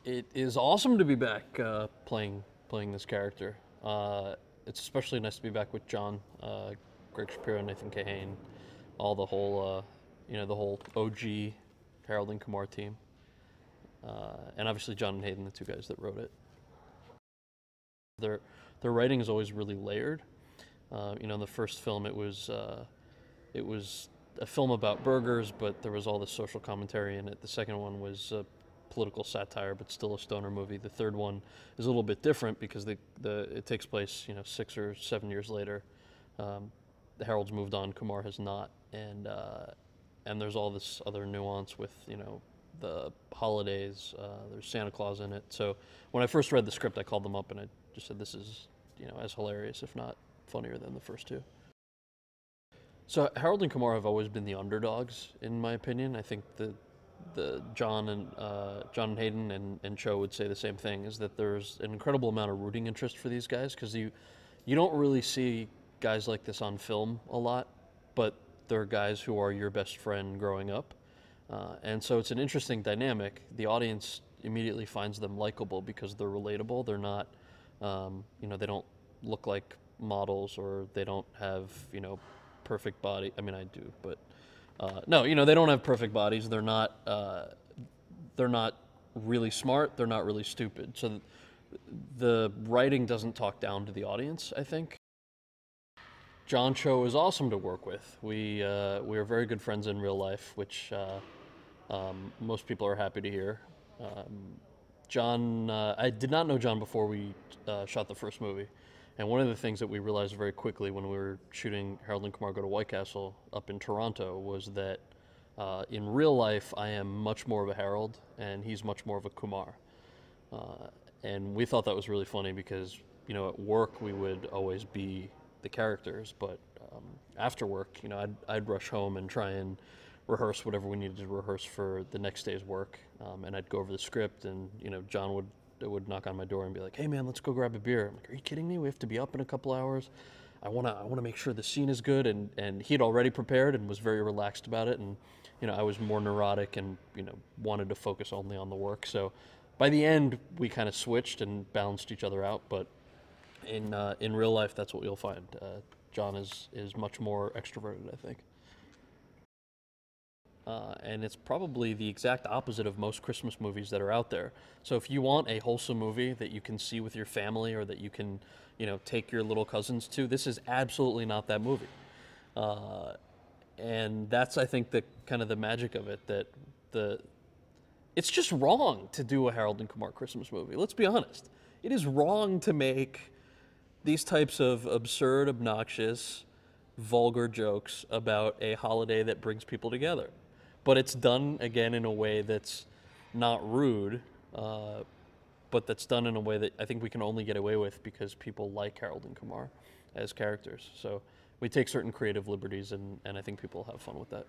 It is awesome to be back playing this character. It's especially nice to be back with John, Greg Shapiro, Nathan Kahane, all the whole the whole OG Harold and Kumar team, and obviously John and Hayden, the two guys that wrote it. Their writing is always really layered. In the first film, it was a film about burgers, but there was all this social commentary in it. The second one was political satire, but still a stoner movie. The third one is a little bit different because it takes place 6 or 7 years later. Harold's moved on, Kumar has not, and there's all this other nuance with the holidays. There's Santa Claus in it. So when I first read the script, I called them up and I just said, this is as hilarious, if not funnier than the first two. So Harold and Kumar have always been the underdogs, in my opinion. I think the John and Hayden and Cho would say the same thing, is that there's an incredible amount of rooting interest for these guys, because you don't really see guys like this on film a lot, but they're guys who are your best friend growing up. And so it's an interesting dynamic. The audience immediately finds them likable because they're relatable. They're not, they don't look like models, or they don't have, perfect body. I mean, I do, but no, they don't have perfect bodies. They're not really smart. They're not really stupid. So the writing doesn't talk down to the audience, I think. John Cho is awesome to work with. We are very good friends in real life, which most people are happy to hear. John, I did not know John before we shot the first movie. And one of the things that we realized very quickly when we were shooting Harold and Kumar Go to White Castle up in Toronto was that in real life, I am much more of a Harold and he's much more of a Kumar. And we thought that was really funny because, at work we would always be the characters, but after work, I'd rush home and try and rehearse whatever we needed to rehearse for the next day's work. And I'd go over the script, and John would knock on my door and be like, "Hey man, let's go grab a beer." I'm like, "Are you kidding me? We have to be up in a couple hours. I wanna make sure the scene is good." And he'd already prepared and was very relaxed about it. And I was more neurotic and wanted to focus only on the work. So by the end, we kind of switched and balanced each other out. But in real life, that's what you'll find. John is much more extroverted, I think. And it's probably the exact opposite of most Christmas movies that are out there. So if you want a wholesome movie that you can see with your family, or that you can, take your little cousins to, this is absolutely not that movie. And that's, I think, the kind of the magic of it, that it's just wrong to do a Harold and Kumar Christmas movie. Let's be honest. It is wrong to make these types of absurd, obnoxious, vulgar jokes about a holiday that brings people together. But it's done, again, in a way that's not rude, but that's done in a way that I think we can only get away with because people like Harold and Kumar as characters. So we take certain creative liberties, and I think people have fun with that.